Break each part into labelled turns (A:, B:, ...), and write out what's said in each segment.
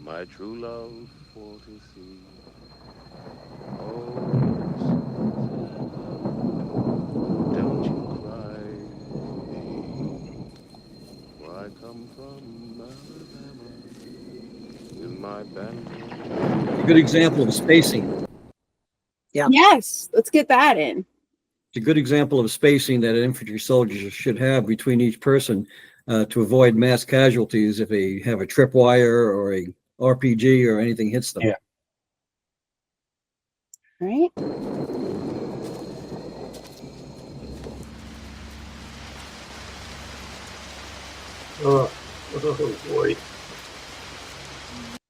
A: my true love for to see. Oh, Susanna, don't you cry for me, for I come from Alabama with my
B: A good
A: banjo.
B: example of spacing.
C: Yeah.
D: Yes, let's get that in.
B: It's a good example of spacing that an infantry soldier should have between each person to avoid mass casualties if they have a tripwire or a RPG or anything hits them.
C: Yeah.
D: Right?
C: Oh boy.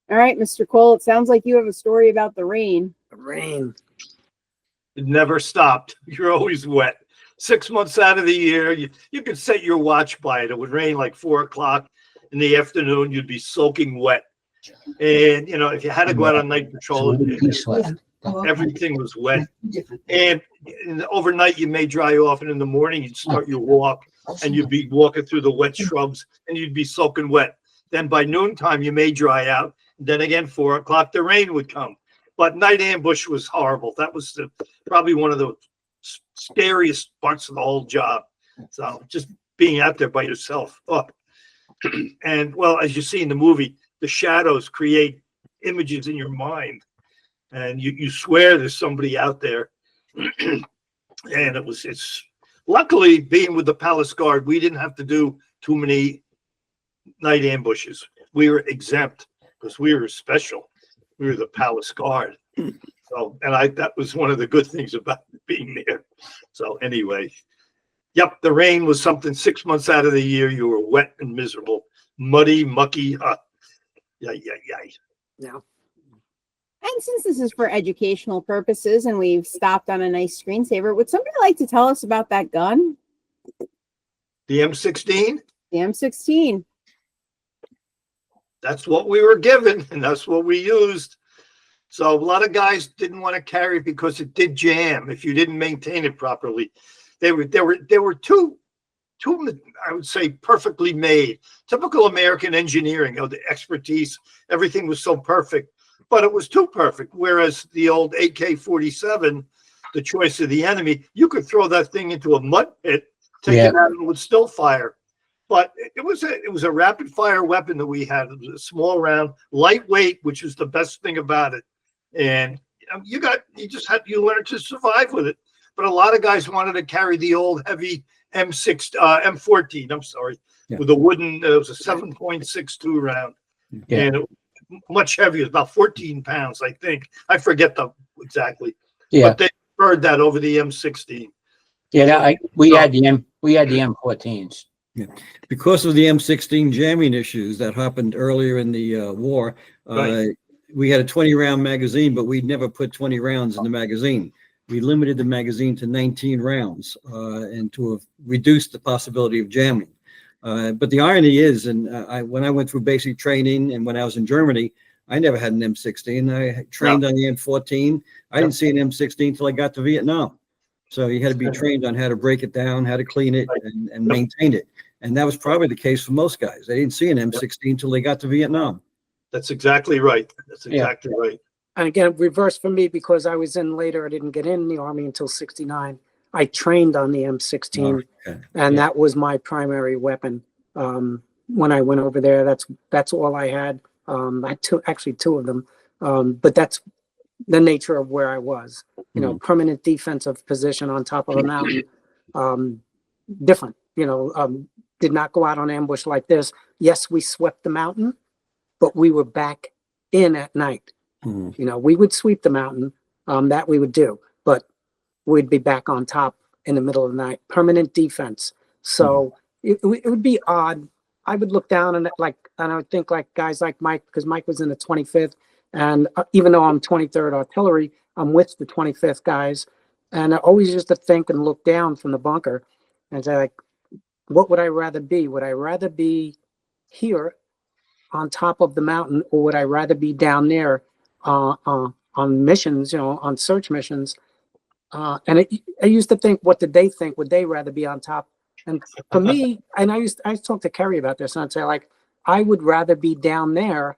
D: All right, Mr. Cole, it sounds like you have a story about the rain.
C: The rain. It never stopped. You're always wet. 6 months out of the year, you could set your watch by it. It would rain like 4 o'clock in the afternoon. You'd be soaking wet. And, if you had to go out on night patrol, everything was wet. And overnight, you may dry off. And in the morning, you'd start your walk and you'd be walking through the wet shrubs and you'd be soaking wet. Then by noontime, you may dry out. Then again, 4 o'clock, the rain would come. But night ambush was horrible. That was probably one of the scariest parts of the whole job. So just being out there by yourself. Oh. And well, as you see in the movie, the shadows create images in your mind. And you swear there's somebody out there. And it's luckily being with the Palace Guard, we didn't have to do too many night ambushes. We were exempt because we were special. We were the Palace Guard. So, and that was one of the good things about being there. So anyway, yep, the rain was something. 6 months out of the year, you were wet and miserable, muddy, mucky. Yeah.
D: And since this is for educational purposes and we've stopped on a nice screensaver, would somebody like to tell us about that gun?
C: The M16?
D: The M16.
C: That's what we were given, and that's what we used. So a lot of guys didn't want to carry it because it did jam if you didn't maintain it properly. They were too, I would say, perfectly made. Typical American engineering, the expertise, everything was so perfect, but it was too perfect. Whereas the old AK-47, the choice of the enemy, you could throw that thing into a mud pit, take it out, and it would still fire. But it was a rapid fire weapon that we had. It was a small round, lightweight, which is the best thing about it. And you learned to survive with it. But a lot of guys wanted to carry the old heavy M14. I'm sorry, with a wooden. It was a 7.62 round, and it was much heavier, about 14 pounds, I think. I forget exactly. Yeah. But they preferred that over the M16.
E: Yeah, we had the M14s.
B: Yeah. Because of the M16 jamming issues that happened earlier in the war, we had a 20-round magazine, but we never put 20 rounds in the magazine. We limited the magazine to 19 rounds and to have reduced the possibility of jamming. But the irony is, and when I went through basic training and when I was in Germany, I never had an M16. I trained on the M14. I didn't see an M16 until I got to Vietnam. So you had to be trained on how to break it down, how to clean it, and maintain it. And that was probably the case for most guys. They didn't see an M16 until they got to Vietnam.
C: That's exactly right. Right.
F: And again, reverse for me, because I was in later. I didn't get in the Army until 1969. I trained on the M16, and that was my primary weapon. When I went over there, that's all I had. I had two of them, but that's the nature of where I was. Permanent defensive position on top of a mountain. Different. Did not go out on ambush like this. Yes, we swept the mountain, but we were back in at night. We would sweep the mountain, that we would do, but we'd be back on top in the middle of the night. Permanent defense. So it would be odd. I would look down and I would think like guys like Mike, because Mike was in the 25th, and even though I'm 23rd Artillery, I'm with the 25th guys, and I always used to think and look down from the bunker and say, like, what would I rather be? Would I rather be here on top of the mountain, or would I rather be down there on missions, on search missions? And I used to think, what did they think? Would they rather be on top? And for me, and I talked to Keri about this, and I'd say, like, I would rather be down there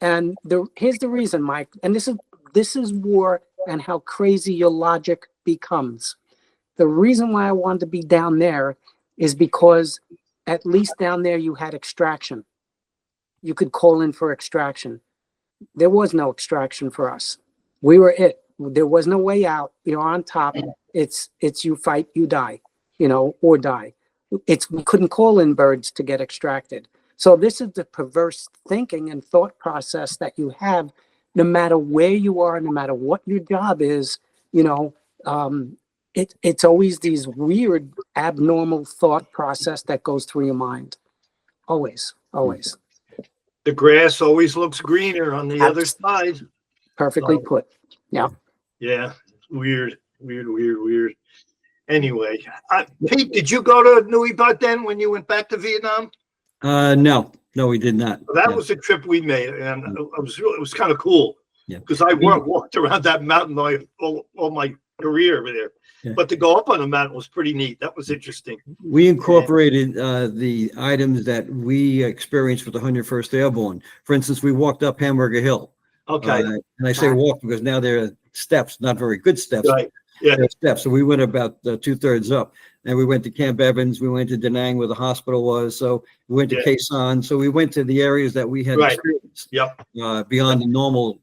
F: And here's the reason, Mike, and this is war and how crazy your logic becomes. The reason why I wanted to be down there is because at least down there you had extraction. You could call in for extraction. There was no extraction for us. We were it. There was no way out. You're on top. It's you fight, you die, or die. We couldn't call in birds to get extracted. So this is the perverse thinking and thought process that you have, no matter where you are, no matter what your job is. It's always these weird, abnormal thought process that goes through your mind. Always.
C: The grass always looks greener on the other side.
F: Perfectly put. Yeah.
C: Yeah. Weird. Anyway, Pete, did you go to Nui Baden when you went back to Vietnam?
B: No, we did not.
C: That was a trip we made, and it was kind of cool.
B: Yeah.
C: Because I walked around that mountain all my career over there.
B: Yeah.
C: But to go up on the mountain was pretty neat. That was interesting.
B: We incorporated the items that we experienced with the 101st Airborne. For instance, we walked up Hamburger Hill.
C: Okay.
B: And I say walk because now there are steps, not very good steps.
C: Right. Yeah.
B: There are steps. So we went about 2/3 up, and we went to Camp Evans. We went to Da Nang where the hospital was. So we went to Khe Sanh. So we went to the areas that we had experienced.
C: Yep.
B: Beyond the normal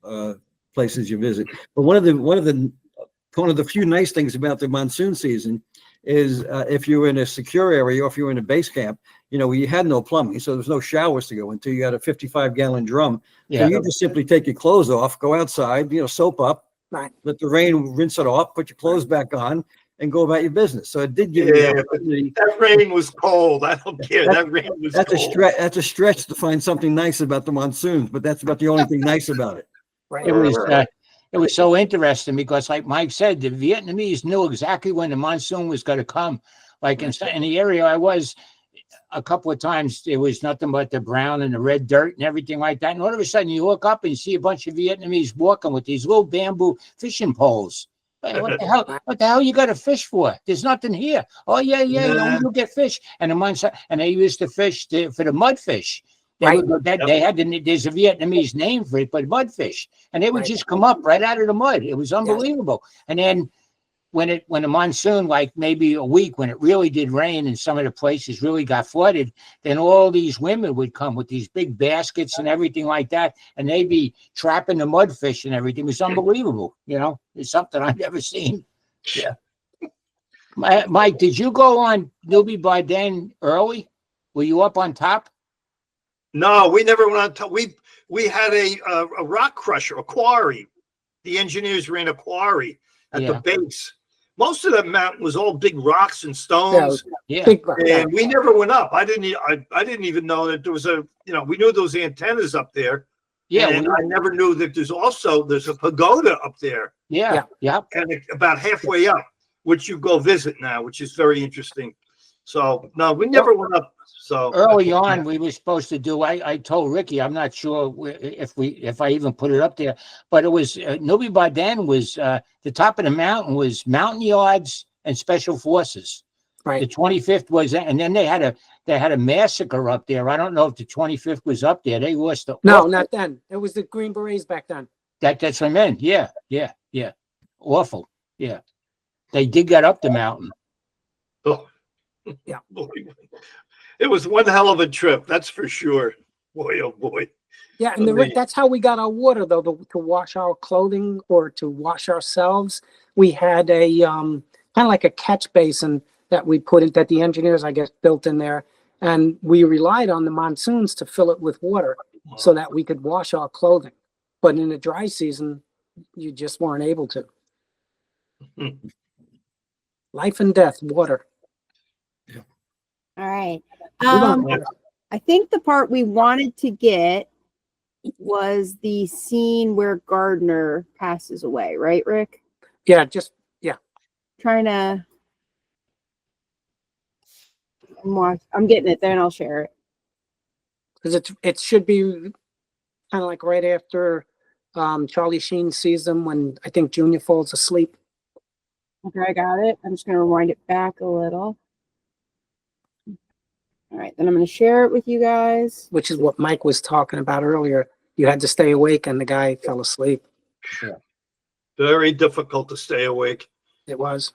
B: places you visit. But one of the few nice things about the monsoon season is if you're in a secure area or if you're in a base camp, we had no plumbing, so there's no showers to go into. You got a 55-gallon drum.
E: Yeah.
B: So you just simply take your clothes off, go outside, soap up,
F: Right.
B: let the rain rinse it off, put your clothes back on, and go about your business. So it did give you the opportunity.
C: That rain was cold. I don't care. That rain was
B: That's
C: cold.
B: That's a stretch to find something nice about the monsoons, but that's about the only thing nice about it.
F: Right.
E: It was so interesting because, like Mike said, the Vietnamese knew exactly when the monsoon was going to come. Like in the area I was a couple of times, it was nothing but the brown and the red dirt and everything like that. And all of a sudden you look up and you see a bunch of Vietnamese walking with these little bamboo fishing poles. What the hell you got a fish for? There's nothing here. Oh, yeah, you get fish. And they used to fish for the mudfish. There's a Vietnamese name for it, but mudfish. And they would just come up right out of the mud. It was unbelievable. And then when the monsoon, like maybe a week, when it really did rain and some of the places really got flooded, then all these women would come with these big baskets and everything like that, and they'd be trapping the mudfish and everything. It was unbelievable. It's something I've never seen. Yeah. Mike, did you go on Newbie by then early? Were you up on top?
C: No, we never went on top. We had a rock crusher, a quarry. The engineers ran a quarry at the base. Most of the mountain was all big rocks and stones.
E: Yeah.
C: And we never went up. I didn't even know that there was we knew there was antennas up there. Yeah. And I never knew that there's a pagoda up there.
E: Yeah.
C: And about halfway up, which you go visit now, which is very interesting. So no, we never went up. So
E: early on, we were supposed to do. I told Ricky, I'm not sure if I even put it up there, but it was Newbie Baden was the top of the mountain was Mountain Yards and Special Forces.
F: Right.
E: The 25th was, and then they had a massacre up there. I don't know if the 25th was up there. They lost
F: not then. It was the Green Berets back then.
E: That's what I meant. Yeah. Awful. Yeah. They did get up the mountain.
C: Oh.
F: Yeah.
C: It was one hell of a trip, that's for sure. Boy, oh boy.
F: Yeah, and that's how we got our water, though, to wash our clothing or to wash ourselves. We had a kind of like a catch basin that we put in, that the engineers, I guess, built in there. And we relied on the monsoons to fill it with water so that we could wash our clothing. But in the dry season, you just weren't able to. Life and death, water.
D: All right. I think the part we wanted to get was the scene where Gardner passes away, right, Rick?
F: Yeah,
D: Trying to I'm getting it there and I'll share it.
F: Because it should be kind of like right after Charlie Sheen sees them when I think Junior falls asleep.
D: Okay, I got it. I'm just going to rewind it back a little. All right, then I'm going to share it with you guys.
F: Which is what Mike was talking about earlier. you had to stay awake, and the guy fell asleep.
C: Very difficult to stay awake.
F: It was.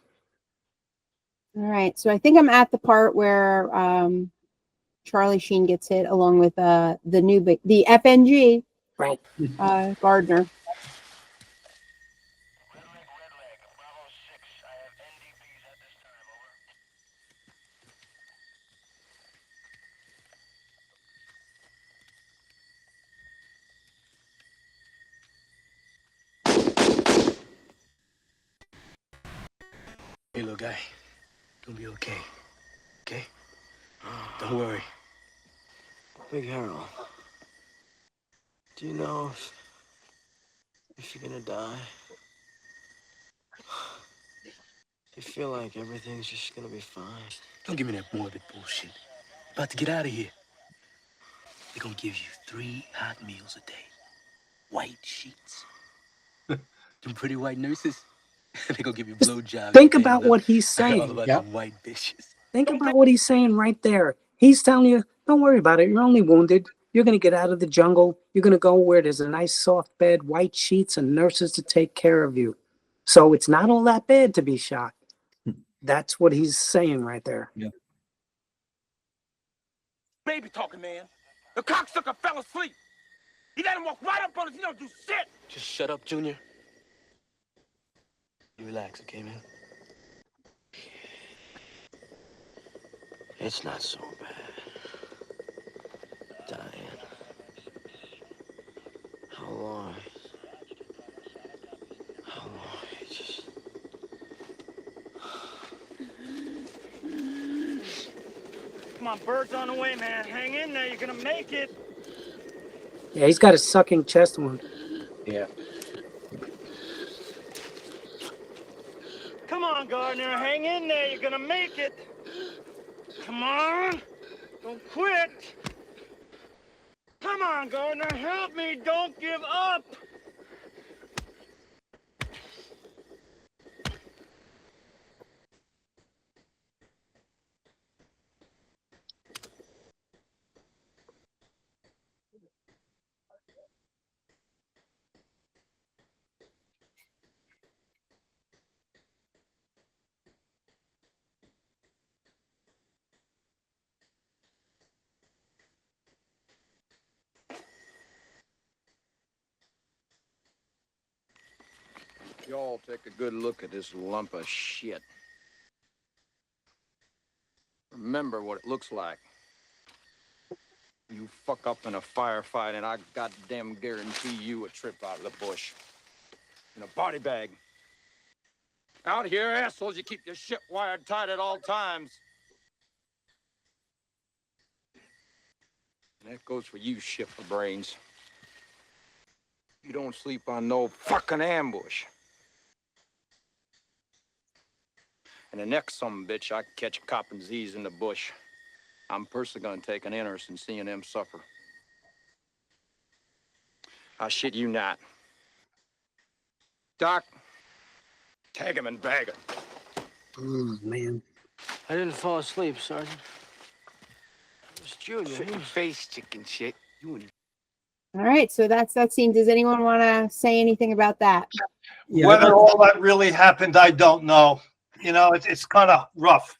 D: All right, so I think I'm at the part where Charlie Sheen gets hit along with the FNG
F: Right.
D: Gardner.
G: Hey, little guy, gonna be okay. Okay? Don't worry.
H: Big Harold, do you know if you're gonna die? You feel like everything's just gonna be fine?
G: Don't give me that morbid bullshit. About to get out of here. They're gonna give you 3 hot meals a day. White sheets. Them pretty white nurses. They're gonna give you blowjobs.
F: Think about what he's
G: All
F: saying.
G: about
E: Yep.
G: them white bitches.
F: Think about what he's saying right there. He's telling you, don't worry about it. You're only wounded. You're going to get out of the jungle. You're going to go where there's a nice soft bed, white sheets, and nurses to take care of you. So it's not all that bad to be shot. That's what he's saying right there.
I: Baby talking, man. The cocksucker fell asleep. He let him walk right up on us. He don't do shit.
H: Just shut up, Junior. You relax, okay, man? It's not so bad. Diane. How long? How long? Just...
I: Come on, bird's on the way, man. Hang in there. You're gonna make it.
F: Yeah, he's got a sucking chest wound.
E: Yeah.
I: Come on, Gardner. Hang in there. You're gonna make it. Come on. Don't quit. Come on, Gardner. Help me. Don't give up.
A: Y'all take a good look at this lump of shit. Remember what it looks like. You fuck up in a firefight and I goddamn guarantee you a trip out of the bush. In a body bag. Out here, assholes, you keep your shit wired tight at all times. And that goes for you, shit for brains. You don't sleep on no fucking ambush. And the next sumbitch I catch copping Z's in the bush, I'm personally gonna take an interest in seeing them suffer. I shit you not. Doc, tag him and bag him.
F: Oh, man.
H: I didn't fall asleep, Sergeant. It was Junior.
I: Chicken face, chicken shit.
H: You and
D: All right, so that's that scene. Does anyone want to say anything about that?
B: Yeah,
C: Whether all that really happened, I don't know. You know, it's kind of rough.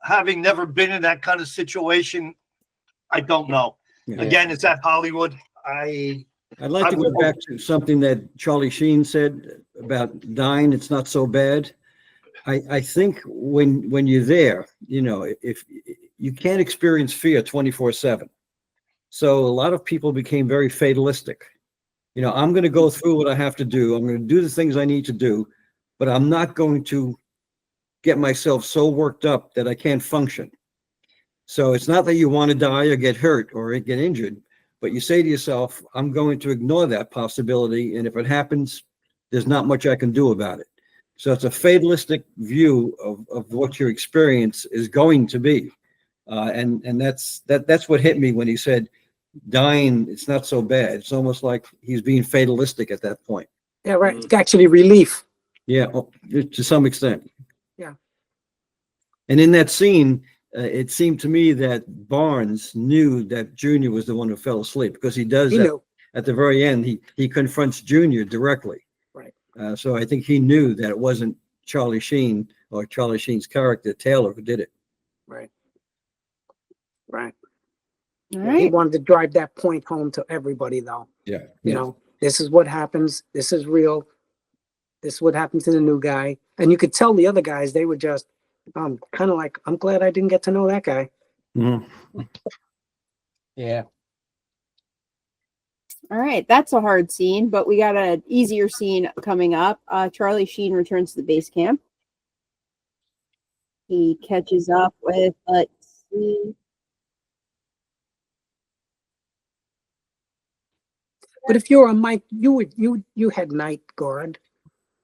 C: Having never been in that kind of situation, I don't know.
B: yeah.
C: Again, it's at Hollywood.
B: I'd like to go back to something that Charlie Sheen said about dying. It's not so bad. I think when you're there, you know, if you can't experience fear 24/7. So a lot of people became very fatalistic. You know, I'm going to go through what I have to do. I'm going to do the things I need to do, but I'm not going to get myself so worked up that I can't function. So it's not that you want to die or get hurt or get injured, but you say to yourself, I'm going to ignore that possibility. And if it happens, there's not much I can do about it. So it's a fatalistic view of what your experience is going to be. And that's what hit me when he said, dying, it's not so bad. It's almost like he's being fatalistic at that point.
F: Yeah, right. It's actually relief.
B: Yeah, to some extent.
F: Yeah.
B: And in that scene, it seemed to me that Barnes knew that Junior was the one who fell asleep because he does
F: He
B: that.
F: knew.
B: at the very end, he confronts Junior directly.
F: Right.
B: So I think he knew that it wasn't Charlie Sheen or Charlie Sheen's character Taylor who did it.
F: Right. Right.
D: All
F: Yeah, he
D: right.
F: wanted to drive that point home to everybody, though.
B: Yeah.
F: You know, this is what happens. This is real. This is what happened to the new guy. And you could tell the other guys, they were just kind of like, I'm glad I didn't get to know that guy.
B: Mm-hmm.
E: Yeah.
D: All right. That's a hard scene, but we got an easier scene coming up. Charlie Sheen returns to the base camp. He catches up with, let's see.
F: But if you're a Mike, you had night guard,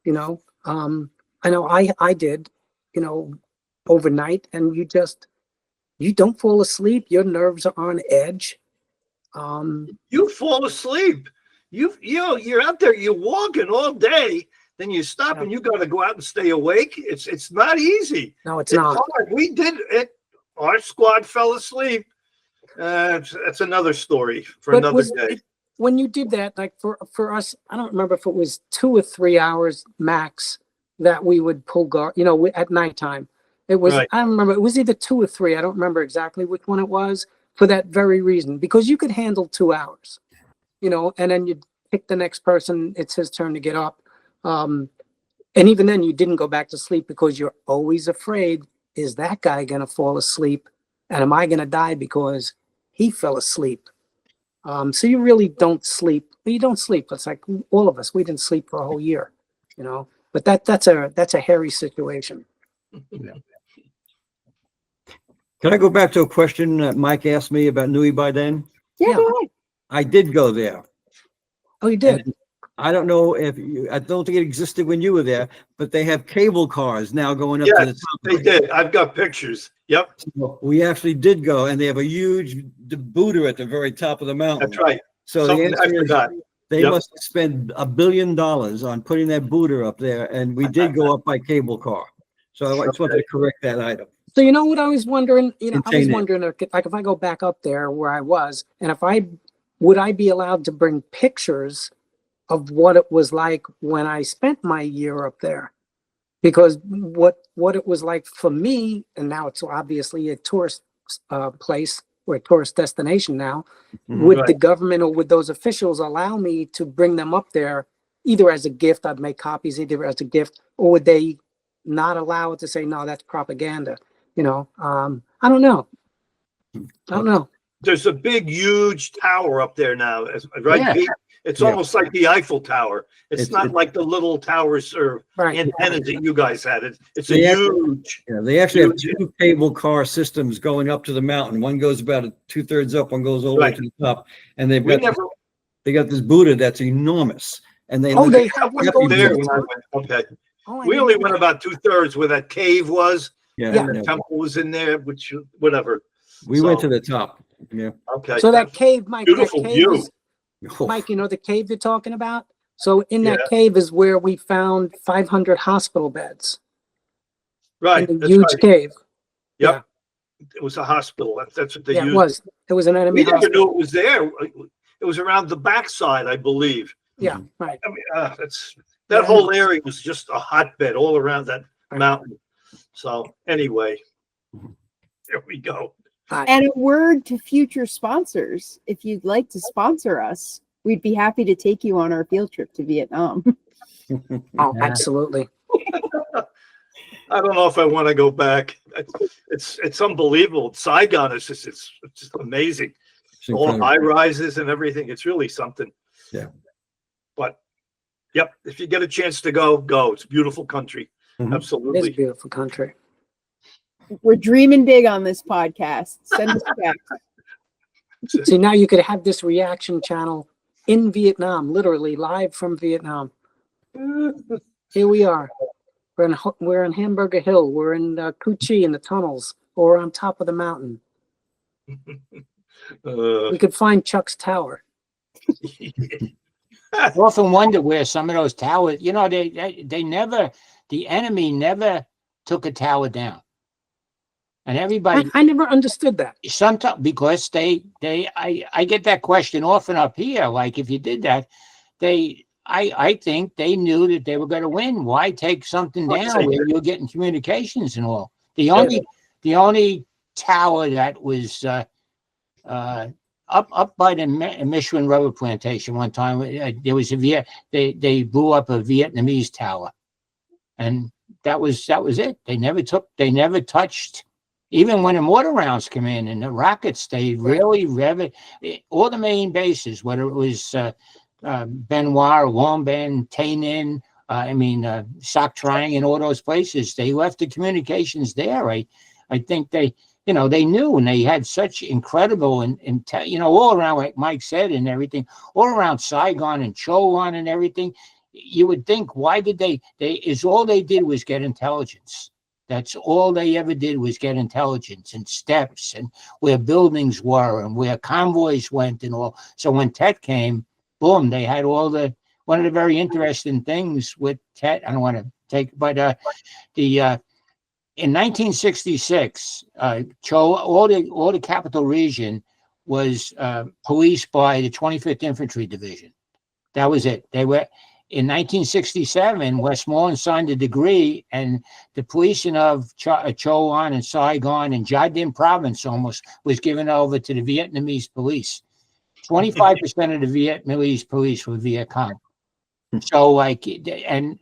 F: you know. I know I did, you know, overnight, and you don't fall asleep. Your nerves are on edge.
C: You fall asleep. You're out there, you're walking all day, then you stop and you got to go out and stay awake. It's not easy.
F: No, it's not.
C: Hard. We did it. Our squad fell asleep. That's another story for
F: But
C: another day.
F: When you did that, like for us, I don't remember if it was 2 or 3 hours max that we would pull guard, you know, at nighttime. It was,
C: Right.
F: I don't remember, it was either 2 or 3. I don't remember exactly which one it was, for that very reason, because you could handle 2 hours, you know, and then you'd pick the next person. It's his turn to get up. And even then you didn't go back to sleep because you're always afraid, is that guy going to fall asleep? And am I going to die because he fell asleep? So you really don't sleep. You don't sleep. It's like all of us. We didn't sleep for a whole year, you know. But that's a hairy situation.
B: Can I go back to a question that Mike asked me about Nui by then?
D: Yeah,
F: Yeah.
D: go ahead.
B: I did go there.
F: Oh, you did?
B: And I don't know if I don't think it existed when you were there, but they have cable cars now going up to the
C: Yes,
B: top.
C: they did. I've got pictures. Yep,
B: So we actually did go, and they have a huge Buddha at the very top of the mountain.
C: that's right.
B: So the
C: Something I
B: answer is
C: forgot.
B: they
C: Yep.
B: must spend $1 billion on putting that Buddha up there, and we did go up by cable car. So I just wanted to correct that item.
F: So you know what I was wondering? You know, I was
B: Contain it.
F: wondering, like, if I go back up there where I was, and would I be allowed to bring pictures of what it was like when I spent my year up there? Because what it was like for me, and now it's obviously a tourist place or a tourist destination now, would the
C: Right.
F: government or would those officials allow me to bring them up there either as a gift? I'd make copies either as a gift, or would they not allow it to say, no, that's propaganda? You know, I don't know. I don't know.
C: There's a big, huge tower up there now, right?
E: Yeah.
C: Pete? It's
B: Yeah.
C: almost like the Eiffel Tower. It's
B: It's-
C: not like the little towers or
F: Right.
C: antennas that you guys had. It's a
B: They actually-
C: huge.
B: Yeah, they actually have
C: Huge.
B: 2 cable car systems going up to the mountain. One goes about 2/3 up, one goes all the way
C: Right.
B: to the top, and they've
C: We
B: got
C: never
B: they got this Buddha that's enormous, and they
F: Oh,
B: live-
F: they have one
B: Happy
F: going
C: there
F: to
C: when
F: the
C: I
F: top?
C: went. Okay.
F: Oh, I
C: We
F: didn't
C: only
F: know
C: went
F: that.
C: about 2/3 where that cave was.
B: yeah,
C: And the temple was in there, which whatever.
B: we went
C: So-
B: to the top. Yeah.
C: Okay.
F: So that cave, Mike,
C: Beautiful
F: that cave
C: view.
F: is,
B: Oh,
F: Mike, you know the cave you're talking about? So in that
C: Yeah.
F: cave is where we found 500 hospital beds.
C: Right.
F: In a
C: That's
F: huge
C: right.
F: cave.
C: Yep. It was a hospital. That's what they
F: Yeah, it
C: used.
F: was. It was an enemy
C: We never
F: hospital.
C: knew it was there. It was around the backside, I believe.
F: Yeah, right.
C: I mean, that
F: Yeah.
C: whole area was just a hotbed all around that
F: Right.
C: mountain. So anyway, there we go.
D: And a word to future sponsors. If you'd like to sponsor us, we'd be happy to take you on our field trip to Vietnam.
F: Oh,
E: Yeah.
F: absolutely.
C: I don't know if I want to go back. It's unbelievable. Saigon is it's just amazing.
B: it's
C: All
B: incredible.
C: high rises and everything. It's really something.
B: Yeah.
C: But yep, if you get a chance to go. It's a beautiful country.
B: Mhm.
F: It is a
C: Absolutely.
F: beautiful country.
D: We're dreaming big on this podcast. Send us back.
F: See, now you could have this reaction channel in Vietnam, literally live from Vietnam. Here we are. We're in Hamburger Hill. We're in Cu Chi in the tunnels, or on top of the mountain. We could find Chuck's tower.
E: I often wonder where some of those towers, you know, they never, the enemy never took a tower down. And everybody,
F: I never understood that.
E: sometimes because I get that question often up here. Like if you did that, I think they knew that they were going to win. Why take something down where you're getting communications and all? The only tower that was up by the Michigan rubber plantation one time, there was they blew up a Vietnamese tower, and that was it. They never touched. Even when the mortar rounds come in and the rockets, they really all the main bases, whether it was Benoit, Long Ben, Tay Ninh, Soc Trang, and all those places, they left the communications there. I think they knew, and they had such incredible and all around, like Mike said, and everything, all around Saigon and Chowan and everything. You would think, why did all they did was get intelligence. That's all they ever did was get intelligence and steps and where buildings were and where convoys went and all. So when Tet came, boom, they had one of the very interesting things with Tet. I don't want to take, but in 1966, all the capital region was policed by the 25th Infantry Division. That was it. They were. In 1967, Westmoreland signed a decree, and the policing of Chowan and Saigon and Gia Dinh province almost was given over to the Vietnamese police. 25% of the Vietnamese police were Viet Cong. So, and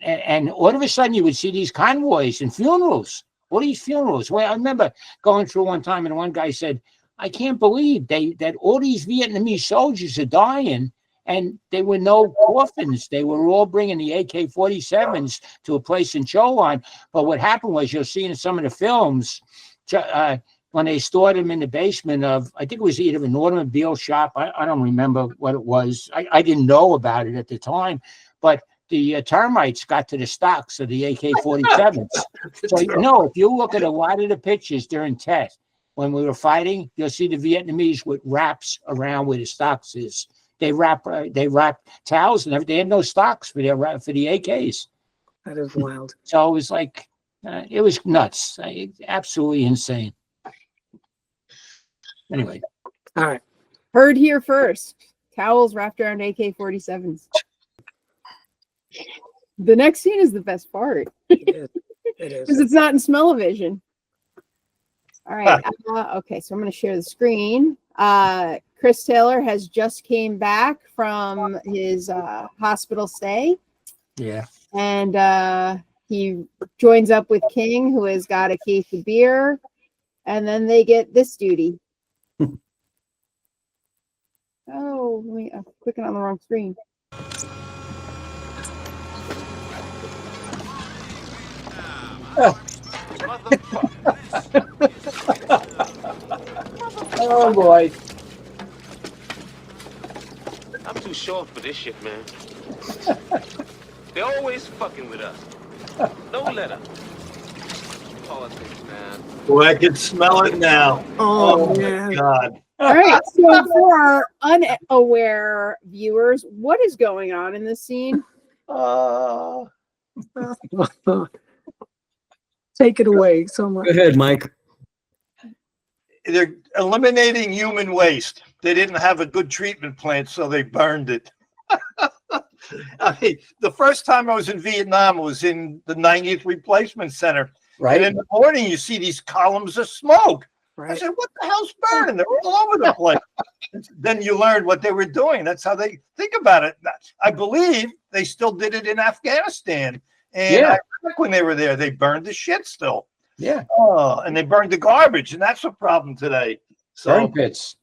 E: all of a sudden, you would see these convoys and funerals. All these funerals. Well, I remember going through one time, and one guy said, "I can't believe that all these Vietnamese soldiers are dying." And there were no coffins. They were all bringing the AK-47s to a place in Chowan. But what happened was, you'll see in some of the films, when they stored them in the basement of, I think it was either an automobile shop. I don't remember what it was. I didn't know about it at the time. But the termites got to the stocks of the AK-47s. So, if you look at a lot of the pictures during Tet, when we were fighting, you'll see the Vietnamese with wraps around where the stocks is. They wrap towels and everything. They had no stocks for the AKs.
F: That is wild.
E: So it was like, it was nuts. Absolutely insane. Anyway.
F: All right.
D: Heard here first. Towels wrapped around AK-47s. The next scene is the best part.
F: It is.
D: Because it's not in smell-o-vision. All right. Okay, so I'm going to share the screen. Chris Taylor has just came back from his hospital stay.
E: Yeah.
D: And he joins up with King, who has got a case of beer. And then they get this duty. I'm clicking on the wrong screen.
E: Oh boy.
J: I'm too short for this shit, man. They're always fucking with us. No letter. Politics, man.
C: Boy, I can smell it now. Oh my God.
D: All right. So for our unaware viewers, what is going on in this scene?
F: Take it away so much.
B: Go ahead, Mike.
C: They're eliminating human waste. They didn't have a good treatment plant, so they burned it. I mean, the first time I was in Vietnam was in the 90th Replacement Center.
E: Right.
C: And in the morning, you see these columns of smoke.
F: Right.
C: I said, what the hell's burning? They're all over the place. Then you learned what they were doing. That's how they think about it. I believe they still did it in Afghanistan. And I think when they were there, they burned the shit still.
E: Yeah.
C: And they burned the garbage. And that's a problem today. So
E: Burn pits.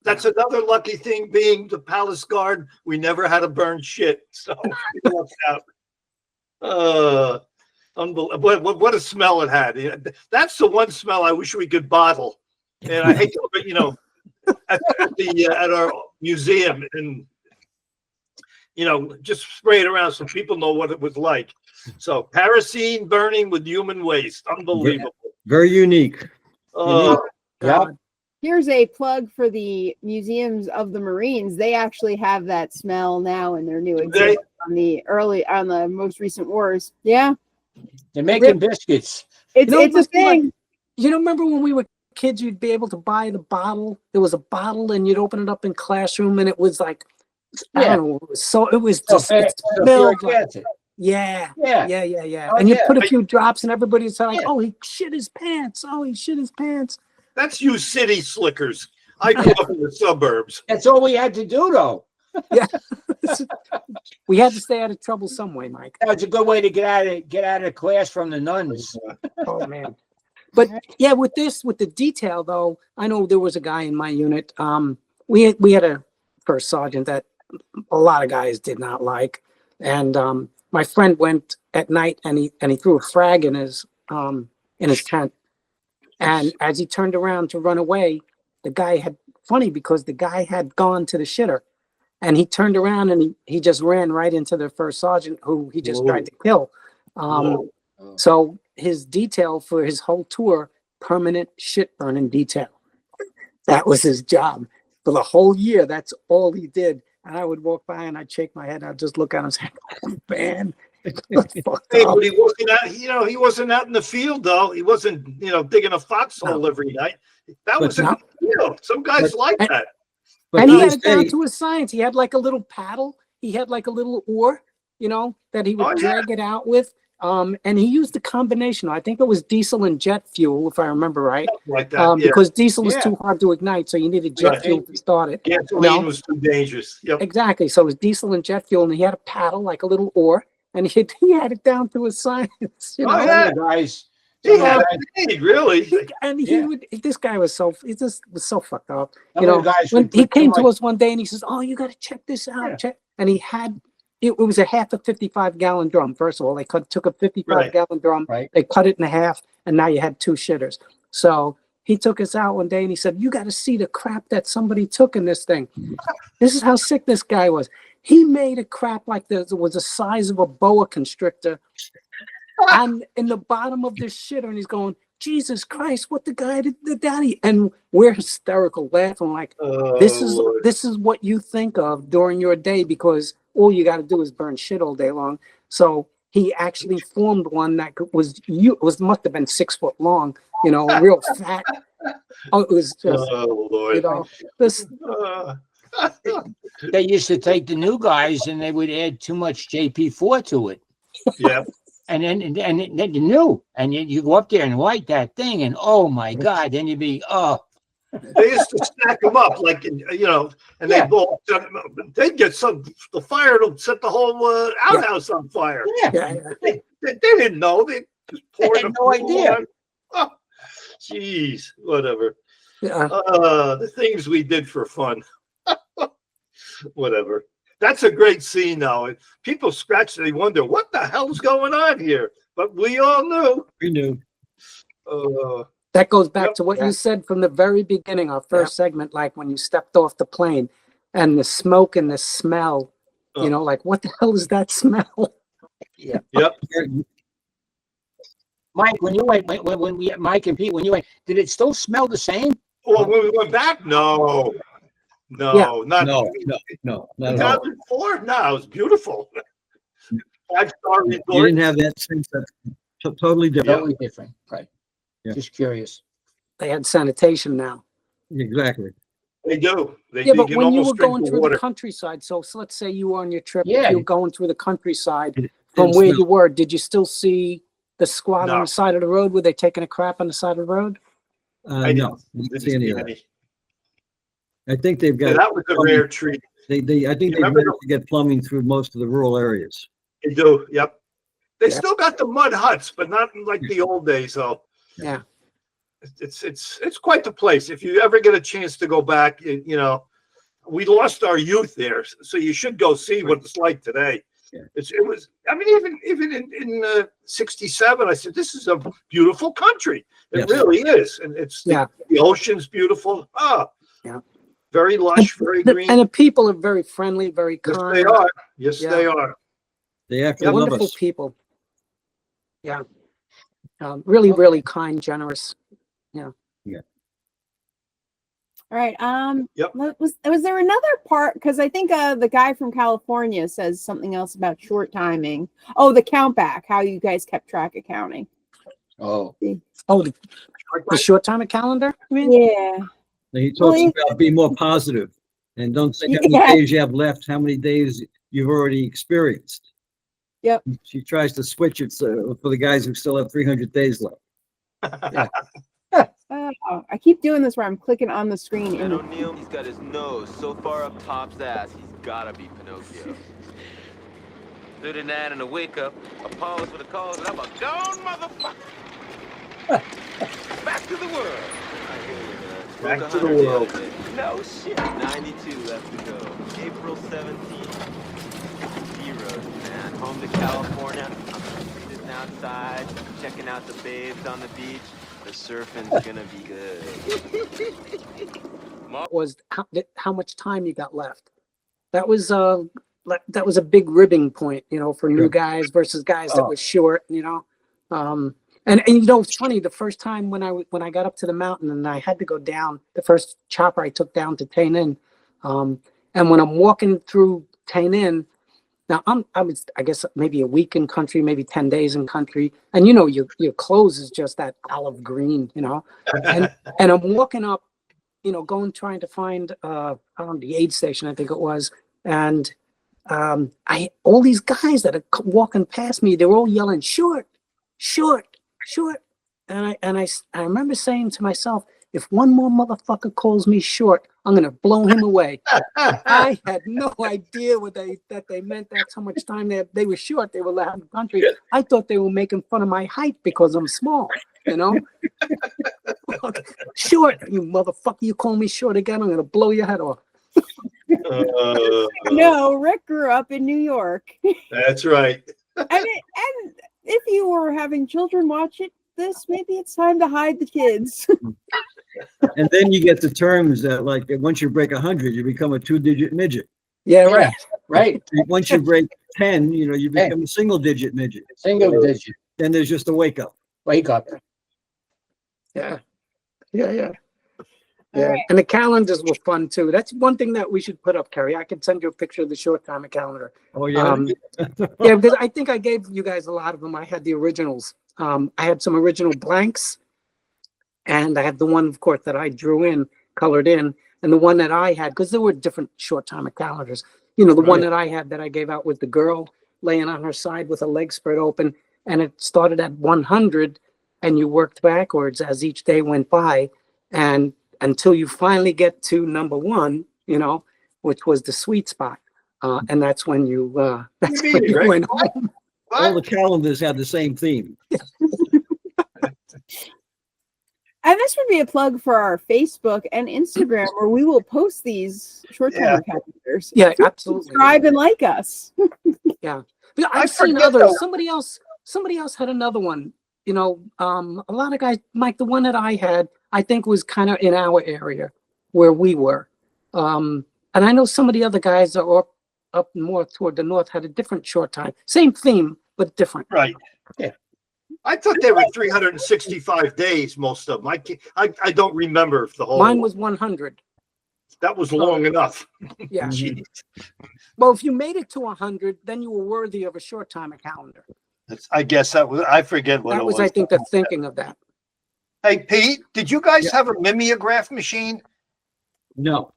C: that's another lucky thing being the Palace Guard. We never had to burn shit. So it worked out. Unbelievable. What a smell it had. That's the one smell I wish we could bottle. And I hate to, at our museum and, just spray it around so people know what it was like. So kerosene burning with human waste. Unbelievable.
B: Very unique.
E: Yeah.
D: Here's a plug for the museums of the Marines. They actually have that smell now in their new exhibit on the most recent wars. Yeah.
E: They're making biscuits.
D: It's a thing.
F: You don't remember when we were kids, you'd be able to buy the bottle. There was a bottle, and you'd open it up in classroom, and it was like, I don't know, it was just it smelled like, yeah.
C: Oh,
F: And you
C: yeah.
F: put a few drops, and everybody's like,
E: Yeah.
F: "Oh, he shit his pants! Oh, he shit his pants!"
C: That's you city slickers. I grew up in the suburbs.
E: That's all we had to do, though.
F: Yeah, we had to stay out of trouble some way, Mike.
E: That was a good way to get out of class from the nuns.
F: Oh man. But yeah, with the detail though, I know there was a guy in my unit. We had a first sergeant that a lot of guys did not like, and my friend went at night and he threw a frag in his tent, and as he turned around to run away, the guy had gone to the shitter, and he turned around and he just ran right into the first sergeant who he just tried to kill. So his detail for his whole tour, permanent shit burning detail. That was his job for the whole year. That's all he did. And I would walk by and I'd shake my head. I'd just look at him and say, oh, man.
C: Hey, but he wasn't out, he wasn't out in the field though. He wasn't, digging a foxhole every night. That was in the field. Some guys like that.
F: And he had it down to a science. He had like a little paddle. He had like a little oar, that he would drag it out with. And he used a combination. I think it was diesel and jet fuel, if I remember right.
C: Like that,
F: because diesel is too hard to ignite, so you needed jet fuel to start it.
C: Gasoline was too dangerous. Yep.
F: Exactly. So it was diesel and jet fuel, and he had a paddle, like a little oar, and he had it down to a science.
E: Guys.
C: He had it, really.
F: This guy was so fucked up.
E: Guys
F: when he came to us one day and he says, "Oh, you got to check this out." And he had. It was a half a 55-gallon drum. First of all, they took a 55-gallon drum, they cut it in half, and now you had 2 shitters. So he took us out one day and he said, "You got to see the crap that somebody took in this thing." This is how sick this guy was. He made a crap like this. It was the size of a boa constrictor, and in the bottom of this shitter, and he's going, "Jesus Christ, what the guy did, the daddy?" And we're hysterical, laughing like, "This is what you think of during your day because." All you got to do is burn shit all day long. So he actually formed one that must have been 6 foot long, real fat. Oh, it was just,
C: Lord.
E: They used to take the new guys and they would add too much JP4 to it.
C: Yeah.
E: And then you knew, and you go up there and light that thing, and oh my God, then you'd be
C: They used to stack them up, and they'd get the fire to set the whole outhouse on fire. They didn't know. They just poured
E: had no idea.
C: Oh, jeez, whatever.
F: Yeah.
C: The things we did for fun. Whatever. That's a great scene now. People scratch, they wonder, what the hell's going on here? But we all knew.
B: We knew.
F: That goes back to what you said from the very beginning, our first segment, like when you stepped off the plane and the smoke and the smell, like what the hell is that smell?
E: Yeah.
C: Yep.
E: Mike, when you went, Mike and Pete, when you went, did it still smell the same?
C: Well, when we went back, no.
B: No.
C: 2004? No, it was beautiful. 5-star resort.
B: You didn't have that sense. That's totally different.
E: Totally different, right? Yeah. Just curious.
F: They had sanitation now.
B: Exactly.
C: They do.
F: But when you were going through the countryside, so let's say you were on your trip, you were going through the countryside from where you were, did you still see the squad on the side of the road? Were they taking a crap on the side of the road?
B: No, I didn't see any of that. I think they've got.
C: That was a rare treat.
B: I think they managed to get plumbing through most of the rural areas.
C: They do. Yep. They still got the mud huts, but not like the old days. So
F: yeah,
C: it's quite the place. If you ever get a chance to go back, we lost our youth there, so you should go see what it's like today. Yeah. It was. I mean, even in '67, I said this is a beautiful country. It really is, and the ocean's beautiful. Very lush, very green,
F: and the people are very friendly, very kind.
C: Yes, they are. Yes, they are.
B: They actually love
F: wonderful
B: us.
F: People. Yeah, really, really kind, generous. Yeah.
D: All right. Was there another part? Because I think the guy from California says something else about short timing. Oh, the count back. How you guys kept track of counting.
E: Oh.
F: The short timer calendar, I mean?
D: Yeah.
B: And he talks about being more positive and don't say how many days you have left, how many days you've already experienced.
D: Yep.
B: She tries to switch it so, for the guys who still have 300 days left.
F: Yeah.
D: I keep doing this where I'm clicking on the screen.
J: And O'Neill, he's got his nose so far up Pop's ass, he's gotta be Pinocchio. Other than that, in a wake-up, a pause for the cause, and I'm a gone motherfucker. Back to the world. I hear you, man.
C: Back to the world.
J: No shit. 92 left to go. April 17th. D-Road, man. Home to California. I'm sitting outside, checking out the babes on the beach. The surfing's gonna be good.
F: Was how much time you got left. That was a big ribbing point, you know, for new guys versus guys that was short, you know. And you know, it's funny, the first time when I got up to the mountain and I had to go down, the first chopper I took down to Tay Ninh, and when I'm walking through Tay Ninh, now I was, I guess, maybe a week in country, maybe 10 days in country, and you know, your clothes is just that olive green, you know, and I'm walking up, you know, trying to find the aid station, I think it was, and all these guys that are walking past me, they were all yelling short, short, short, and I remember saying to myself, if one more motherfucker calls me short, I'm gonna blow him away. I had no idea that they meant. That's how much time they were short. They were out in the country. I thought they were making fun of my height because I'm small, you know. Short, you motherfucker! You call me short again, I'm gonna blow your head off.
D: No, Rick grew up in New York.
C: That's right.
D: And if you were having children watch this, maybe it's time to hide the kids.
B: And then you get the terms that, like, once you break 100, you become a 2-digit midget.
F: Yeah, right, right.
B: Once you break 10, you know, you become a single-digit midget.
E: Single digit.
B: Then there's just a wake up.
E: Wake up.
F: Yeah. Right. And the calendars were fun too. That's one thing that we should put up, Keri. I can send you a picture of the short timer calendar.
B: Oh yeah.
F: Yeah, because I think I gave you guys a lot of them. I had the originals. I had some original blanks, and I had the one, of course, that I drew in, colored in, and the one that I had, because there were different short timer calendars. You know, the one that I had that I gave out with the girl laying on her side with her legs spread open, and it started at 100, and you worked backwards as each day went by, and until you finally get to number 1, you know, which was the sweet spot, and that's when you went home.
B: All the calendars had the same theme.
D: And this would be a plug for our Facebook and Instagram, where we will post these short-term calendars.
F: Yeah, absolutely.
D: Subscribe and like us.
F: Yeah, but I've seen others. Somebody else had another one. You know, a lot of guys, Mike, the one that I had, I think was kind of in our area where we were. And I know some of the other guys that are up more toward the north had a different short time. Same theme, but different.
C: Right.
F: Yeah.
C: I thought they were 365 days, most of them. I don't remember the whole.
F: Mine was 100.
C: That was long enough.
F: Yeah. Well, if you made it to 100, then you were worthy of a short timer calendar.
C: I guess that was, I forget what
F: That
C: it
F: was,
C: was.
F: I think, the thinking of that.
C: Hey, Pete, did you guys have a mimeograph machine?
B: No.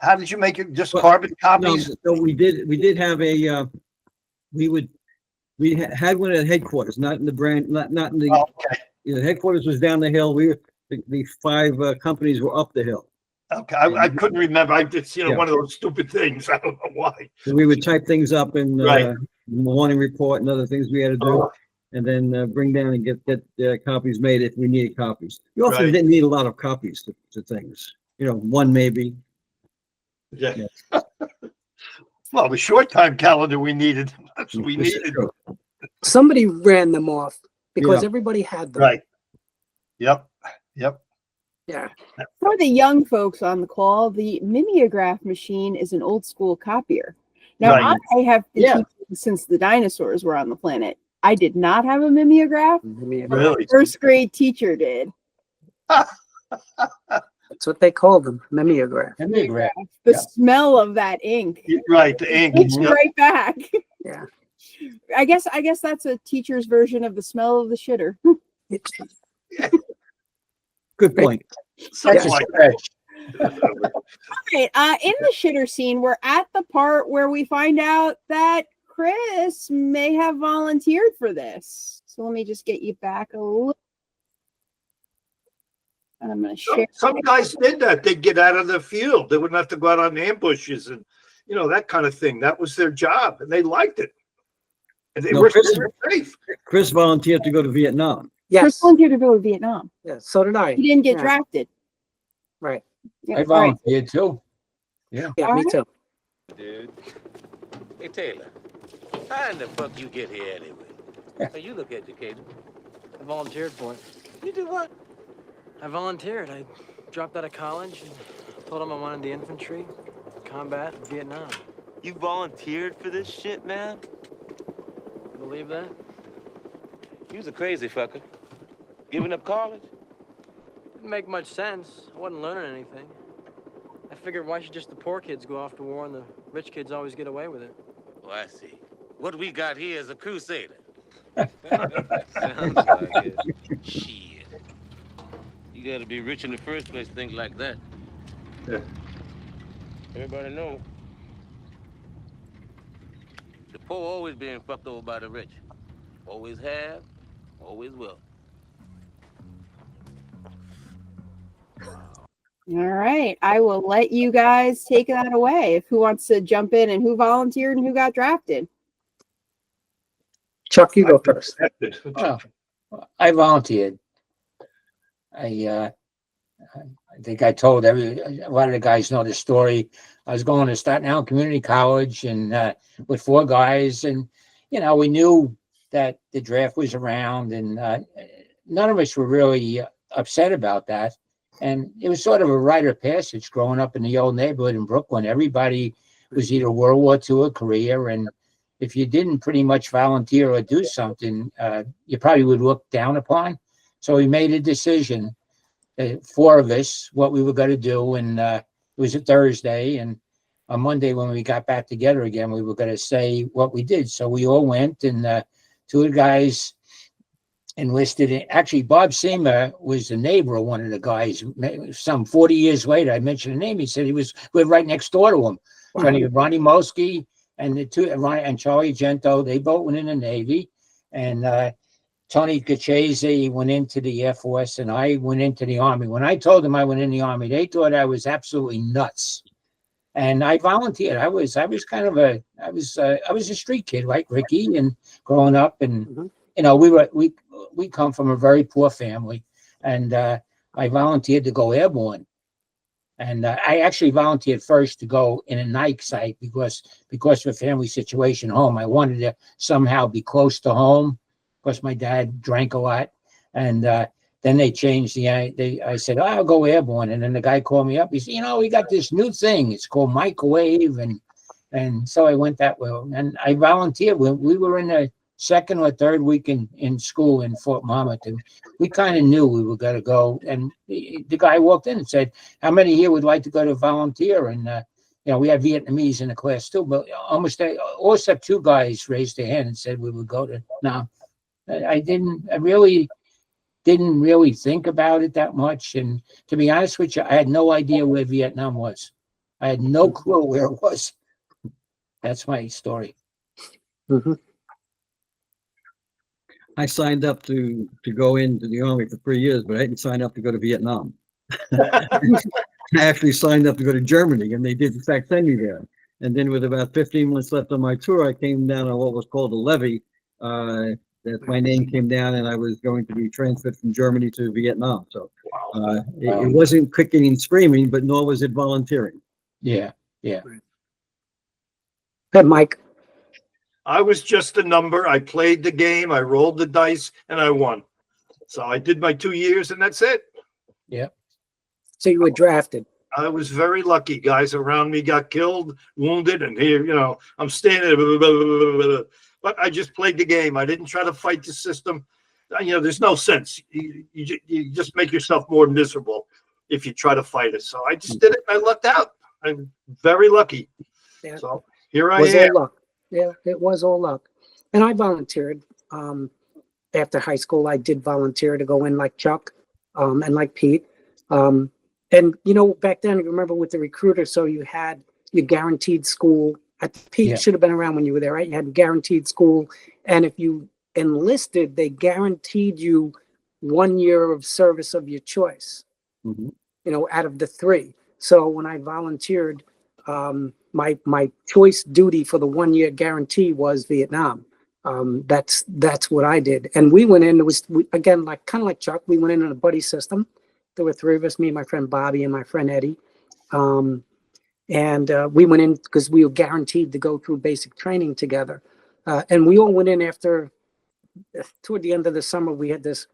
C: How did you make it? Just carbon copies?
B: No, we did have a, we had one at headquarters, not in the brand, not in the, you know, headquarters was down the hill. The 5 companies were up the hill.
C: Okay, I couldn't remember. I just, one of those stupid things. I don't know why.
B: So we would type things up in the morning report and other things we had to do, and then bring down and get copies made if we needed copies. We often didn't need a lot of copies to things. You know, 1 maybe.
C: Yeah. Well, the short time calendar we needed. That's what we needed.
F: Somebody ran them off because everybody had them.
C: Right. Yep.
F: Yeah.
D: For the young folks on the call, the mimeograph machine is an old school copier. Now, I have been teaching since the dinosaurs were on the planet. I did not have a mimeograph.
C: Really?
D: First grade teacher did.
F: That's what they called them, mimeograph.
E: Mimeograph.
D: The smell of that ink.
C: Right, the ink.
D: It's right back.
F: Yeah.
D: I guess that's a teacher's version of the smell of the shitter.
B: Good point.
C: Something
E: That's a
C: like
E: stretch.
D: Okay, in the shitter scene, we're at the part where we find out that Chris may have volunteered for this. So let me just get you back a little. And I'm going to share.
C: Some guys did that. They'd get out of the field. They wouldn't have to go out on ambushes and, that kind of thing. That was their job, and they liked it. And they were safe.
B: Chris volunteered to go to Vietnam.
F: Yes.
D: Chris volunteered to go to Vietnam.
F: Yeah, so did I.
D: He didn't get
F: Yeah.
D: drafted.
F: Right.
D: Yeah,
E: I volunteered too.
F: Yeah,
D: All
F: me
D: right.
F: too.
K: Dude. Hey, Taylor. How in the fuck you get here anyway? So you look educated.
H: I volunteered for it.
K: You do what?
H: I volunteered. I dropped out of college and told them I wanted the infantry, combat, Vietnam.
J: You volunteered for this shit, man?
H: You believe that?
K: You was a crazy fucker. Giving up college?
H: Didn't make much sense. I wasn't learning anything. I figured why should just the poor kids go off to war and the rich kids always get away with it?
K: Oh, I see. What we got here is a crusader. Sounds like it. Shit. You gotta be rich in the first place to think like that.
C: Yeah.
K: Everybody know. The poor always being fucked over by the rich. Always have, always will.
D: All right. I will let you guys take that away. If who wants to jump in and who volunteered and who got drafted.
F: Chuck, you go first.
E: Oh, I volunteered. I think I told a lot of the guys know the story. I was going to Staten Island Community College and with 4 guys, and we knew that the draft was around, and none of us were really upset about that. And it was sort of a rite of passage growing up in the old neighborhood in Brooklyn. Everybody was either World War II or Korea, and if you didn't pretty much volunteer or do something, you probably would look down upon. So we made a decision, 4 of us, what we were going to do. And it was a Thursday. And on Monday, when we got back together again, we were going to say what we did. So we all went, and 2 of the guys enlisted. Actually, Bob Seamer was the neighbor of one of the guys. Some 40 years later, I mentioned the name. He said we lived right next door to him. Wow. Ronnie Mosky and the 2, Ronnie and Charlie Gento, they both went in the Navy. And Tony Cachese went into the Air Force, and I went into the Army. When I told them I went in the Army, they thought I was absolutely nuts. And I volunteered. I was kind of I was a street kid like Ricky, and growing up, and we come from a very poor family, and I volunteered to go airborne. And I actually volunteered first to go in a night site because of a family situation home. I wanted to somehow be close to home because my dad drank a lot. And then they changed I said, I'll go airborne. And then the guy called me up. He said, we got this new thing. It's called microwave. And so I went that way. And I volunteered. We were in the 2nd or 3rd week in school in Fort Monmouth, and we kind of knew we were going to go. And the guy walked in and said, how many here would like to go to volunteer? And we had Vietnamese in the class too, but almost all except 2 guys raised their hand and said we would go to. Now, I really didn't think about it that much. And to be honest with you, I had no idea where Vietnam was. I had no clue where it was. That's my story.
F: Mm-hmm.
B: I signed up to go into the Army for 3 years, but I didn't sign up to go to Vietnam. I actually signed up to go to Germany, and they did in fact send me there. And then with about 15 months left on my tour, I came down on what was called a levy. That my name came down, and I was going to be transferred from Germany to Vietnam. So it wasn't kicking and screaming, but nor was it volunteering.
E: Yeah.
F: Good, Mike.
C: I was just a number. I played the game. I rolled the dice, and I won. So I did my 2 years, and that's it.
E: Yeah.
F: So you were drafted.
C: I was very lucky. Guys around me got killed, wounded, and here, I'm standing there. But I just played the game. I didn't try to fight the system. There's no sense. You just make yourself more miserable if you try to fight it. So I just did it. I lucked out. I'm very lucky.
F: Yeah.
C: So here I am.
F: All luck. Yeah, it was all luck. And I volunteered. After high school, I did volunteer to go in like Chuck. and like Pete. And you know, back then, remember with the recruiter, so you had your guaranteed school. Pete should have been around when you were there, right? You had guaranteed school, and if you enlisted, they guaranteed you 1 year of service of your choice.
B: Mhm.
F: You know, out of the 3. So when I volunteered, my choice duty for the 1 year guarantee was Vietnam. That's what I did, and we went in. It was again like kind of like Chuck. We went in a buddy system. There were 3 of us, me, my friend Bobby, and my friend Eddie. And we went in because we were guaranteed to go through basic training together. And we all went in after, toward the end of the summer, we had this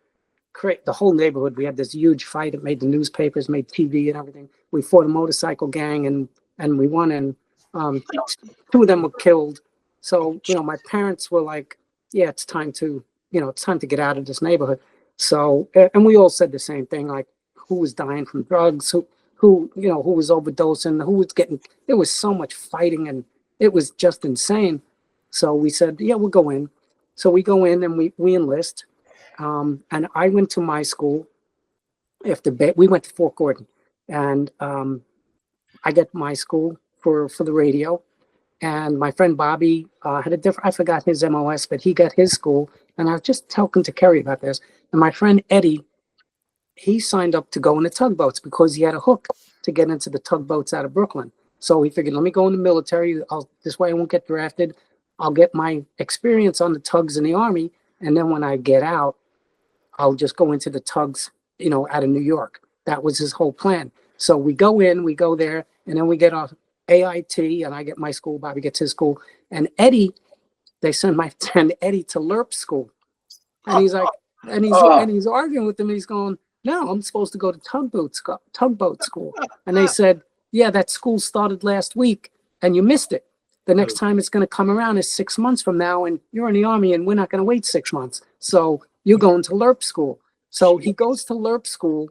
F: the whole neighborhood, we had this huge fight. It made the newspapers, made TV and everything. We fought a motorcycle gang and we won, and 2 of them were killed. So, you know, my parents were like, yeah, it's time to get out of this neighborhood. So, and we all said the same thing, like who was dying from drugs, who was overdosing, who was getting, there was so much fighting and it was just insane. So we said, yeah, we'll go in. So we go in and we enlist. And I went to my school we went to Fort Gordon, and I get my school for the radio. And my friend Bobby had a different, I forgot his MOS, but he got his school. And I was just talking to Keri about this. And my friend Eddie, he signed up to go in the tugboats because he had a hook to get into the tugboats out of Brooklyn. So he figured, let me go in the military. This way I won't get drafted. I'll get my experience on the tugs in the Army. And then when I get out, I'll just go into the tugs, out of New York. That was his whole plan. So we go there, and then we get our AIT, and I get my school, Bobby gets his school. And Eddie, they send my friend Eddie to LERP school. And he's like, and he's arguing with them, and he's going, no, I'm supposed to go to tugboat school. And they said, yeah, that school started last week, and you missed it. The next time it's going to come around is 6 months from now, and you're in the Army, and we're not going to wait 6 months. So you're going to LERP school. So he goes to LERP school.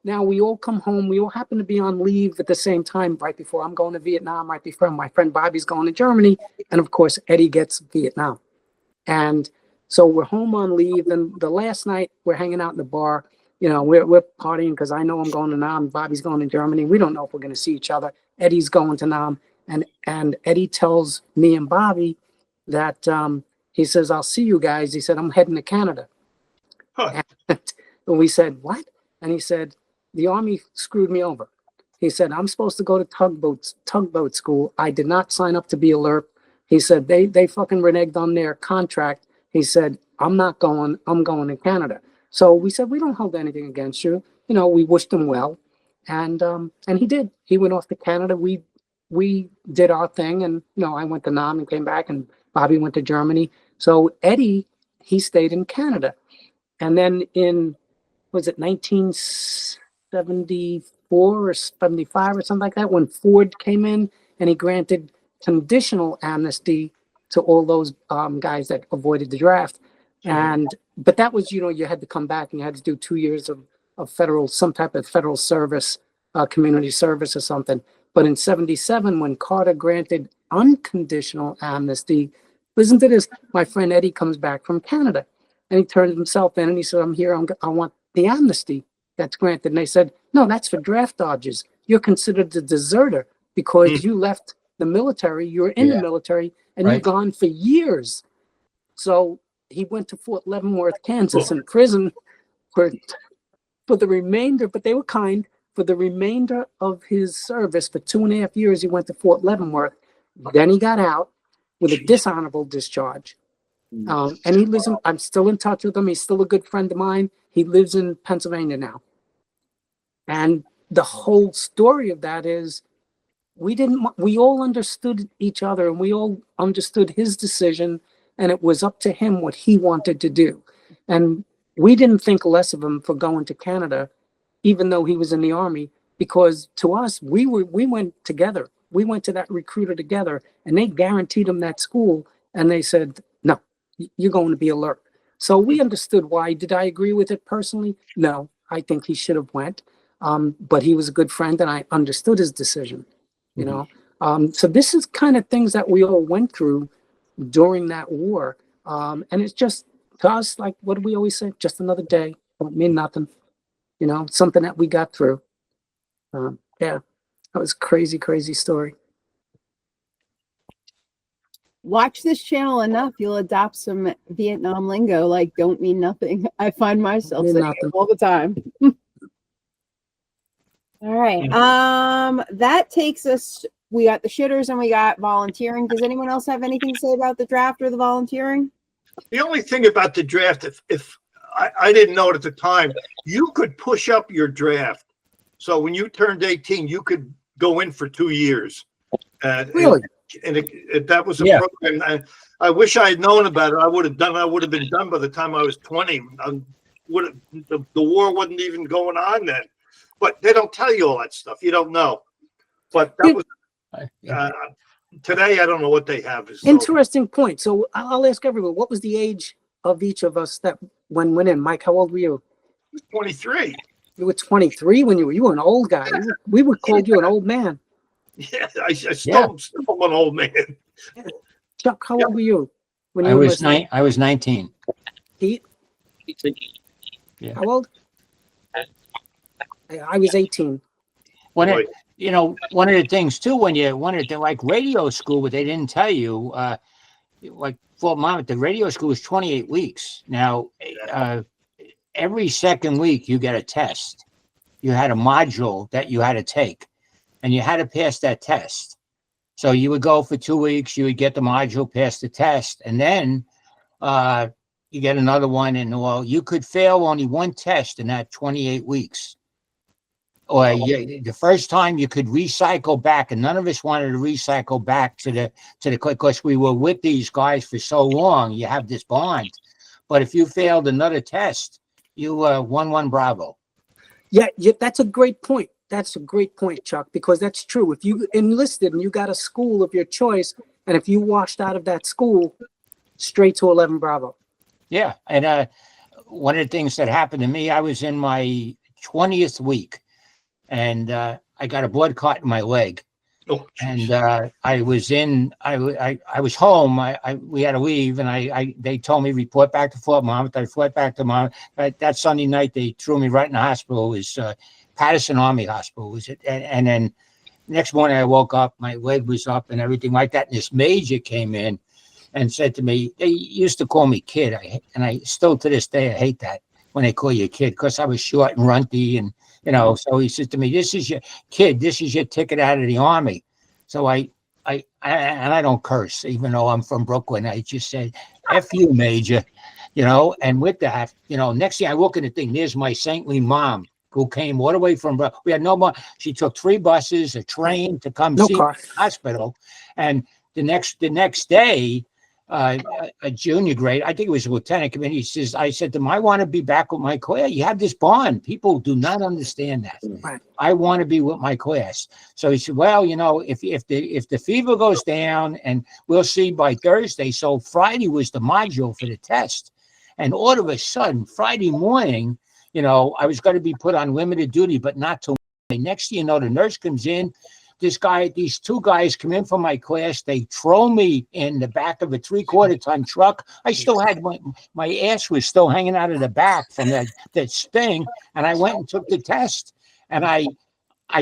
F: Now we all come home. We all happen to be on leave at the same time, right before I'm going to Vietnam, right before my friend Bobby's going to Germany. And of course, Eddie gets Vietnam. And so we're home on leave. And the last night we're hanging out in the bar. We're partying because I know I'm going to Nam. Bobby's going to Germany. We don't know if we're going to see each other. Eddie's going to Nam. And Eddie tells me and Bobby that he says, I'll see you guys. He said, I'm heading to Canada. Huh. And we said, what? And he said, the Army screwed me over. He said, I'm supposed to go to tugboat school. I did not sign up to be a LERP. He said, they fucking reneged on their contract. He said, I'm not going, I'm going to Canada. So we said, we don't hold anything against you. We wished him well. And he did. He went off to Canada. We did our thing. And, I went to Nam and came back, and Bobby went to Germany. So Eddie, he stayed in Canada. And then was it 1974 or 75 or something like that, when Ford came in and he granted conditional amnesty to all those guys that avoided the draft. But that was, you had to come back and you had to do 2 years of some type of federal service, community service or something. But in 77, when Carter granted unconditional amnesty, listen to this, my friend Eddie comes back from Canada. And he turned himself in and he said, I'm here. I want the amnesty that's granted. And they said, no, that's for draft dodges. You're considered a deserter because you left the military. You're in the military and you've gone for years. So he went to Fort Leavenworth, Kansas in prison for the remainder, but they were kind, for the remainder of his service. For 2.5 years, he went to Fort Leavenworth. Then he got out with a dishonorable discharge. And he lives I'm still in touch with him. He's still a good friend of mine. He lives in Pennsylvania now. And the whole story of that is we all understood each other, and we all understood his decision, and it was up to him what he wanted to do. And we didn't think less of him for going to Canada, even though he was in the Army, because to us, we went together. We went to that recruiter together, and they guaranteed him that school. And they said, no, you're going to be alert. So we understood why. Did I agree with it personally? No, I think he should have went. But he was a good friend, and I understood his decision, So this is kind of things that we all went through during that war. And it's just, to us, like, what do we always say? Just another day. Don't mean nothing. you know, something that we got through. Yeah, that was crazy, crazy story.
D: Watch this channel enough, you'll adopt some Vietnam lingo, like don't mean nothing. I find myself
F: Mean
D: saying
F: nothing.
D: it all the time. All right. That takes us, we got the shitters and we got volunteering. Does anyone else have anything to say about the draft or the volunteering?
C: The only thing about the draft, if I didn't know it at the time, you could push up your draft. So when you turned 18, you could go in for 2 years.
F: Really?
C: And that was a
E: Yeah.
C: program. I wish I had known about it. I would have been done by the time I was 20. The war wasn't even going on then. But they don't tell you all that stuff. You don't know. But that was today. I don't know what they have. So.
F: Interesting point. So I'll ask everyone, what was the age of each of us that went in? Mike, how old were you?
C: 23.
F: You were 23 when you were an old guy. We would call you an old man.
C: Yeah, I still am an old man.
F: Chuck, how old were you when you
E: I
F: were
E: was
F: listening?
E: I was 19.
F: Pete?
E: Yeah.
F: How old? I was 18.
E: When it, you know, one of the things too, when you wanted to like radio school, but they didn't tell you, like Fort Monmouth, the radio school was 28 weeks. Now, every second week you get a test. You had a module that you had to take, and you had to pass that test. So you would go for 2 weeks, you would get the module, pass the test, and then you get another one, and well, you could fail only one test in that 28 weeks. Or the first time you could recycle back, and none of us wanted to recycle back to the because we were with these guys for so long. You have this bond, but if you failed another test, you won one Bravo.
F: Yeah, that's a great point. That's a great point, Chuck, because that's true. If you enlisted and you got a school of your choice, and if you washed out of that school, straight to 11 Bravo.
E: Yeah, and one of the things that happened to me, I was in my 20th week. And I got a blood clot in my leg, and I was home. We had to leave, and they told me report back to Fort Monmouth. I fled back to Monmouth. That Sunday night, they threw me right in the hospital. It was Patterson Army Hospital. Was it? And then next morning, I woke up. My leg was up and everything like that. And this major came in and said to me, they used to call me kid, and I still to this day I hate that when they call you a kid because I was short and runty and. You know, so he said to me, "This is your kid. This is your ticket out of the Army." So I don't curse, even though I'm from Brooklyn. I just said, "F you, Major," you know. And with that, you know, next thing I look at the thing, there's my saintly mom who came all the way from. We had no more. She took 3 buses, a train to come see me in the hospital, and the next day. A junior grade, I think it was a lieutenant commander. He says, I said to him, I want to be back with my class. You have this bond. People do not understand that.
F: Right.
E: I want to be with my class. So he said, well, you know, if the fever goes down, and we'll see by Thursday. So Friday was the module for the test. And all of a sudden, Friday morning, you know, I was going to be put on limited duty, but not till next thing you know, the nurse comes in. These 2 guys come in from my class. They throw me in the back of a 3/4-ton truck. I still had my ass was still hanging out of the back from that sting. And I went and took the test. And I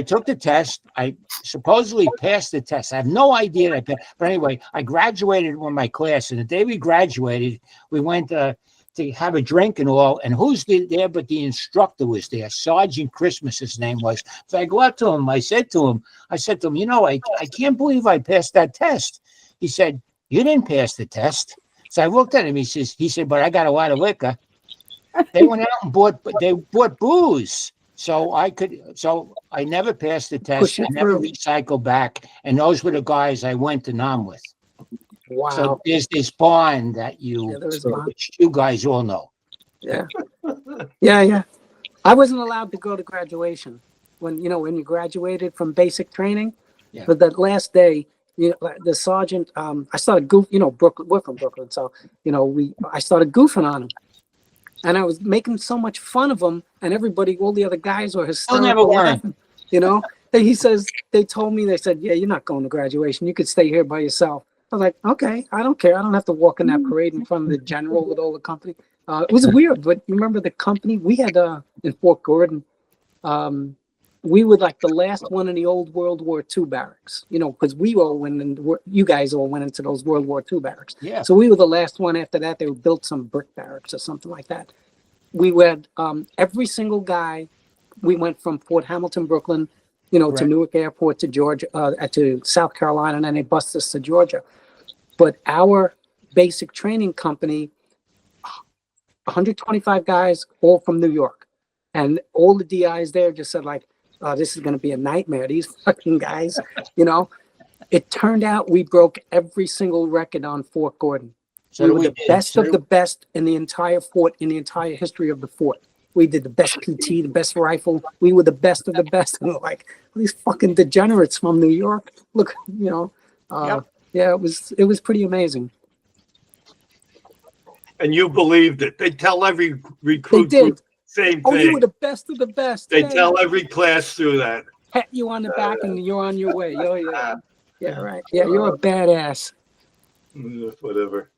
E: took the test. I supposedly passed the test. I have no idea that I passed. But anyway, I graduated with my class. And the day we graduated, we went to have a drink and all, and who's there but the instructor was there. Sergeant Christmas, his name was. So I go up to him. I said to him, you know, I can't believe I passed that test. He said, you didn't pass the test. So I looked at him. He said, but I got a lot of liquor. They went out and bought booze. So I never passed the test. I never recycled back. And those were the guys I went to Nam with.
F: Wow.
E: So there's this bond that you guys all know.
F: Yeah. Yeah. I wasn't allowed to go to graduation when you graduated from basic training.
E: Yeah.
F: But that last day, the sergeant, I started Brooklyn, we're from Brooklyn. So, I started goofing on him. And I was making so much fun of him, and everybody, all the other guys were hysterical laughing, they told me, they said, yeah, you're not going to graduation. You could stay here by yourself. I was like, okay, I don't care. I don't have to walk in that parade in front of the general with all the company. It was weird, but you remember the company we had in Fort Gordon? We were like the last one in the old World War II barracks, you know, because we all went in, you guys all went into those World War II barracks.
E: Yeah.
F: So we were the last one. After that, they built some brick barracks or something like that. We had every single guy. We went from Fort Hamilton, Brooklyn, you know, to
E: Right.
F: Newark Airport, to Georgia, to South Carolina, and then they bused us to Georgia. But our basic training company, 125 guys, all from New York. And all the DIs there just said, like, this is going to be a nightmare. These fucking guys, you know. It turned out we broke every single record on Fort Gordon.
E: So
F: we were the
E: did.
F: best
E: So
F: of the best in the entire fort, in the entire history of the fort. We did the best PT, the best rifle. We were the best of the best. And we're like, these fucking degenerates from New York. Look, you know.
E: Yep.
F: Yeah, it was pretty amazing.
C: And you believed it. They tell every
F: They
C: recruit
F: did.
C: group same
F: Oh, you were
C: thing.
F: the best of the best.
C: They
F: Yeah,
C: tell every class through that.
F: pat you on the back and you're on your way. Oh, yeah. Yeah, right. Yeah, you're a badass.
C: Whatever.